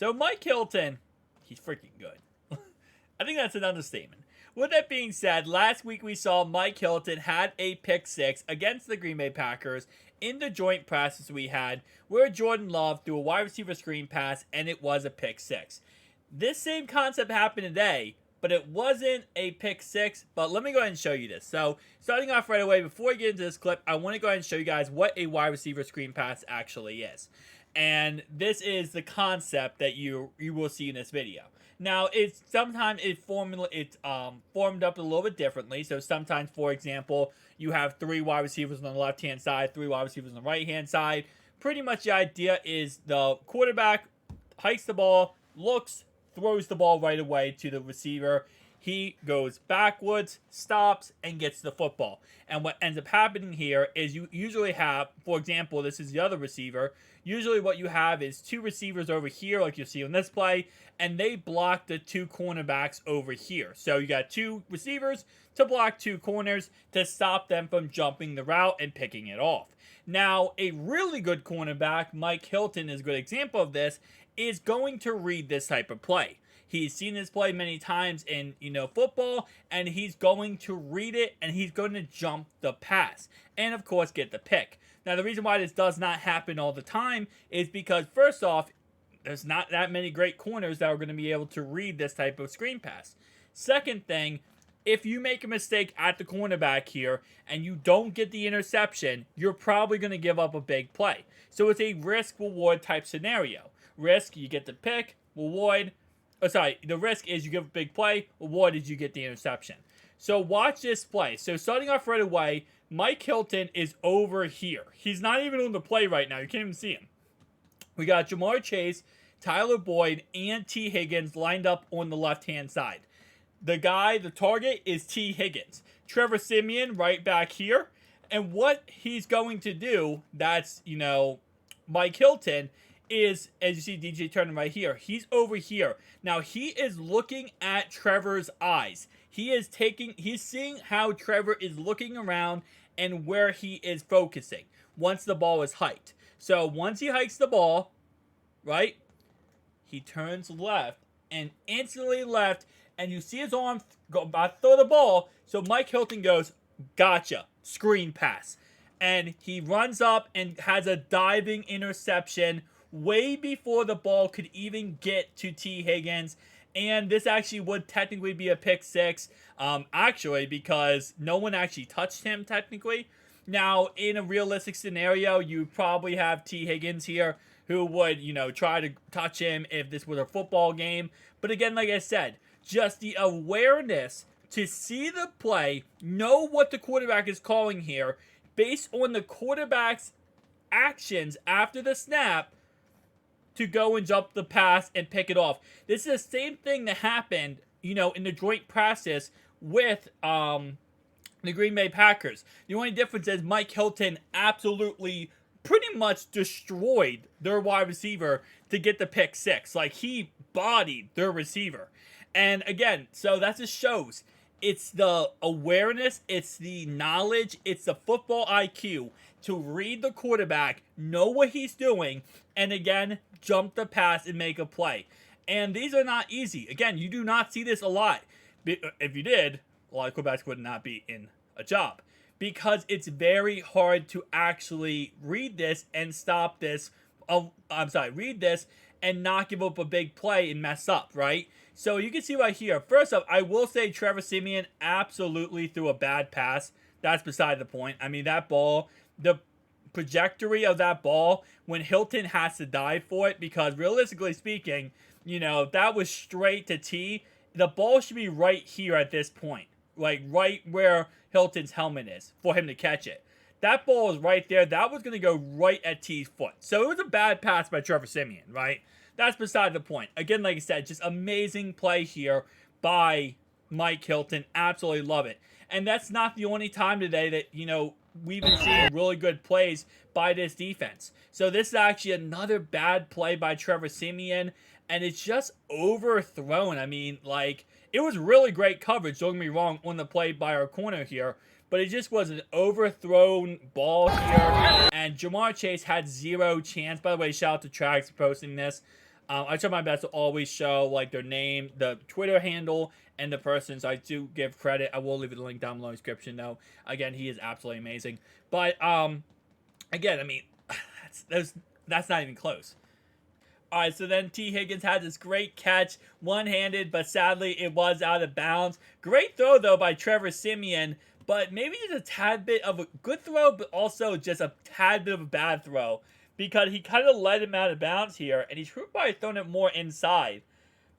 So Mike Hilton, he's freaking good. I think that's an understatement. With that being said, last week we saw Mike Hilton had a pick six against the Green Bay Packers in the joint practice we had, where Jordan Love threw a wide receiver screen pass and it was a pick six. This same concept happened today, but it wasn't a pick six. But let me go ahead and show you this. So starting off right away, before I get into this clip, I want to go ahead and show you guys what a wide receiver screen pass actually is. And this is the concept that you will see in this video. Now, it's sometimes formed up a little bit differently. So sometimes, for example, you have 3 wide receivers on the left-hand side, 3 wide receivers on the right-hand side. Pretty much the idea is the quarterback hikes the ball, looks, throws the ball right away to the receiver. He goes backwards, stops, and gets the football. And what ends up happening here is you usually have, for example, this is the other receiver. Usually what you have is 2 receivers over here, like you see on this play, and they block the 2 cornerbacks over here. So you got 2 receivers to block 2 corners to stop them from jumping the route and picking it off. Now, a really good cornerback, Mike Hilton is a good example of this, is going to read this type of play. He's seen this play many times in, football, and he's going to read it, and he's going to jump the pass, and of course get the pick. Now, the reason why this does not happen all the time is because, first off, there's not that many great corners that are going to be able to read this type of screen pass. Second thing, if you make a mistake at the cornerback here and you don't get the interception, you're probably going to give up a big play. So it's a risk-reward type scenario. Risk, you get the pick. Reward, the risk is you give a big play. Reward is you get the interception. So watch this play. So starting off right away, Mike Hilton is over here. He's not even on the play right now. You can't even see him. We got Jamar Chase, Tyler Boyd, and T. Higgins lined up on the left-hand side. The target is T. Higgins. Trevor Siemian right back here. And what he's going to do, that's, Mike Hilton, is, as you see DJ Turner right here, he's over here. Now, he is looking at Trevor's eyes. He's seeing how Trevor is looking around and where he is focusing once the ball is hiked. So, once he hikes the ball, right, he turns left and instantly left, and you see his arm go about to throw the ball. So, Mike Hilton goes, gotcha, screen pass. And he runs up and has a diving interception way before the ball could even get to T. Higgins. And this actually would technically be a pick six, because no one actually touched him technically. Now, in a realistic scenario, you probably have T. Higgins here who would, try to touch him if this was a football game. But again, like I said, just the awareness to see the play, know what the quarterback is calling here, based on the quarterback's actions after the snap, to go and jump the pass and pick it off. This is the same thing that happened, in the joint practice with the Green Bay Packers. The only difference is Mike Hilton absolutely pretty much destroyed their wide receiver to get the pick six. Like, he bodied their receiver. And again, so that just shows it's the awareness, it's the knowledge, it's the football IQ to read the quarterback, know what he's doing, and again, jump the pass and make a play. And these are not easy. Again, you do not see this a lot. If you did, a lot of quarterbacks would not be in a job, because it's very hard to actually read this and stop this. Read this and not give up a big play and mess up, right? So you can see right here. First off, I will say Trevor Siemian absolutely threw a bad pass. That's beside the point. I mean, that ball, the trajectory of that ball, when Hilton has to dive for it, because realistically speaking, if that was straight to T, the ball should be right here at this point. Like right where Hilton's helmet is for him to catch it. That ball is right there. That was going to go right at T's foot. So it was a bad pass by Trevor Siemian, right? That's beside the point. Again, like I said, just amazing play here by Mike Hilton. Absolutely love it. And that's not the only time today that, we've been seeing really good plays by this defense. So this is actually another bad play by Trevor Siemian, and it's just overthrown. I mean, it was really great coverage, don't get me wrong, on the play by our corner here, but it just was an overthrown ball here, and Jamar Chase had zero chance. By the way, shout out to Trags for posting this. I try my best to always show like their name, the Twitter handle, and the person. So I do give credit. I will leave the link down below in the description though. Again, he is absolutely amazing. But again, I mean, that's not even close. All right, so then T. Higgins had this great catch, one-handed, but sadly it was out of bounds. Great throw, though, by Trevor Siemian, but maybe just a tad bit of a good throw, but also just a tad bit of a bad throw, because he kind of let him out of bounds here, and he should probably thrown it more inside.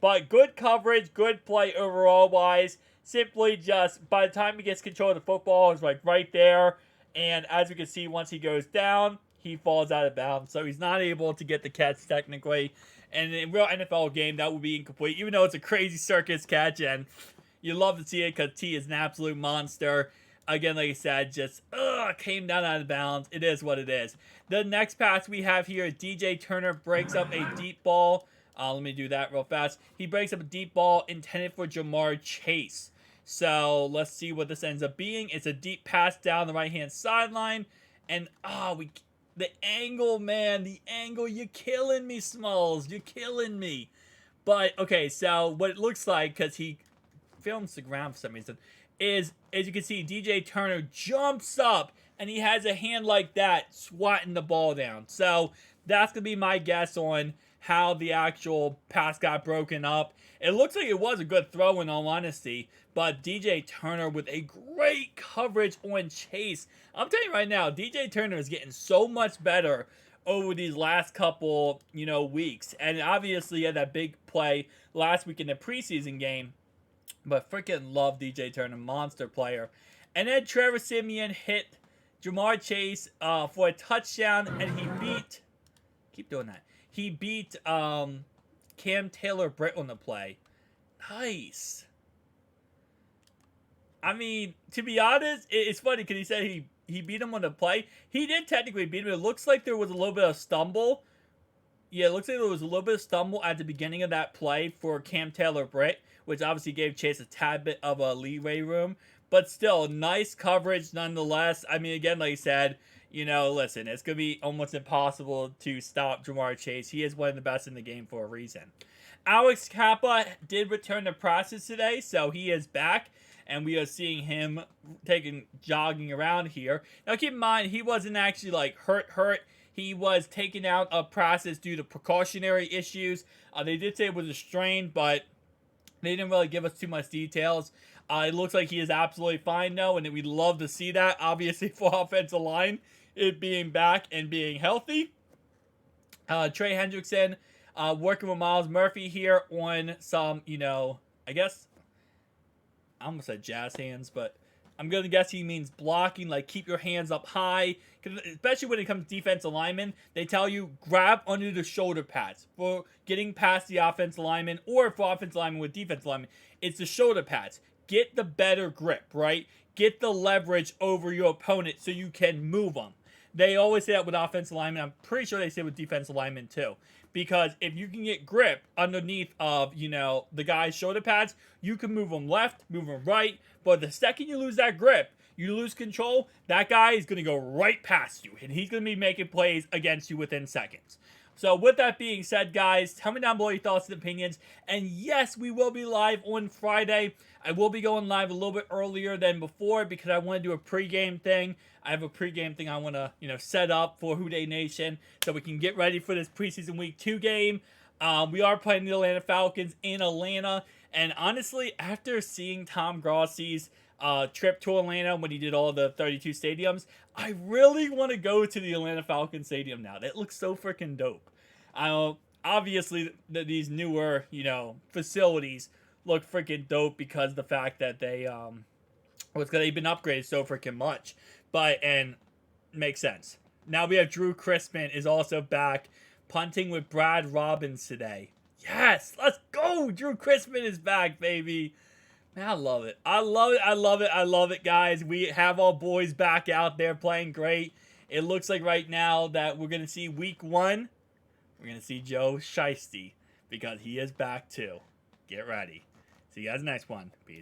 But good coverage, good play overall-wise. Simply just, by the time he gets control of the football, it's like right there, and as we can see, once he goes down, he falls out of bounds. So he's not able to get the catch technically. And in a real NFL game, that would be incomplete, even though it's a crazy circus catch. And you love to see it because T is an absolute monster. Again, like I said, just came down out of bounds. It is what it is. The next pass we have here, DJ Turner breaks up a deep ball. Let me do that real fast. He breaks up a deep ball intended for Jamar Chase. So let's see what this ends up being. It's a deep pass down the right-hand sideline. And, the angle, man, the angle, you're killing me, Smalls. You're killing me. But, okay, so what it looks like, because he films the ground for some reason, is, as you can see, DJ Turner jumps up, and he has a hand like that swatting the ball down. So, that's going to be my guess on how the actual pass got broken up. It looks like it was a good throw in all honesty, but DJ Turner with a great coverage on Chase. I'm telling you right now, DJ Turner is getting so much better over these last couple, weeks. And obviously he had that big play last week in the preseason game, but freaking love DJ Turner, monster player. And then Trevor Siemian hit Jamar Chase for a touchdown, and he beat Cam Taylor-Britt on the play. Nice. I mean, to be honest, it's funny because he said he beat him on the play. He did technically beat him. It looks like there was a little bit of stumble. Yeah, it looks like there was a little bit of stumble at the beginning of that play for Cam Taylor-Britt, which obviously gave Chase a tad bit of a leeway room. But still, nice coverage nonetheless. I mean, again, like I said, listen, it's going to be almost impossible to stop Jamar Chase. He is one of the best in the game for a reason. Alex Kappa did return to practice today, so he is back, and we are seeing him jogging around here. Now, keep in mind, he wasn't actually, hurt. He was taken out of practice due to precautionary issues. They did say it was a strain, but they didn't really give us too much details. It looks like he is absolutely fine, though, and we'd love to see that, obviously, for offensive line, it being back and being healthy. Trey Hendrickson working with Miles Murphy here on some, I guess, I almost said jazz hands, but I'm going to guess he means blocking, like keep your hands up high. Especially when it comes to defensive linemen, they tell you grab under the shoulder pads for getting past the offensive lineman, or for offensive lineman with defensive lineman, it's the shoulder pads. Get the better grip, right? Get the leverage over your opponent so you can move them. They always say that with offensive linemen. I'm pretty sure they say it with defensive linemen too. Because if you can get grip underneath of, the guy's shoulder pads, you can move them left, move them right. But the second you lose that grip, you lose control, that guy is going to go right past you. And he's going to be making plays against you within seconds. So with that being said, guys, tell me down below your thoughts and opinions. And yes, we will be live on Friday. I will be going live a little bit earlier than before because I want to do a pregame thing. I have a pregame thing I want to, set up for Who Dey Nation so we can get ready for this preseason week 2 game. We are playing the Atlanta Falcons in Atlanta. And honestly, after seeing Tom Grossi's trip to Atlanta when he did all the 32 stadiums, I really want to go to the Atlanta Falcons Stadium now. That looks so freaking dope. Obviously, these newer, facilities look freaking dope because of the fact that they've been upgraded so freaking much. And makes sense. Now we have Drew Crispin is also back punting with Brad Robbins today. Yes, let's go. Drew Crispin is back, baby. Man, I love it. I love it, guys. We have our boys back out there playing great. It looks like right now that we're going to see week 1. We're going to see Joe Shiesty because he is back too. Get ready. See you guys next one. Peace.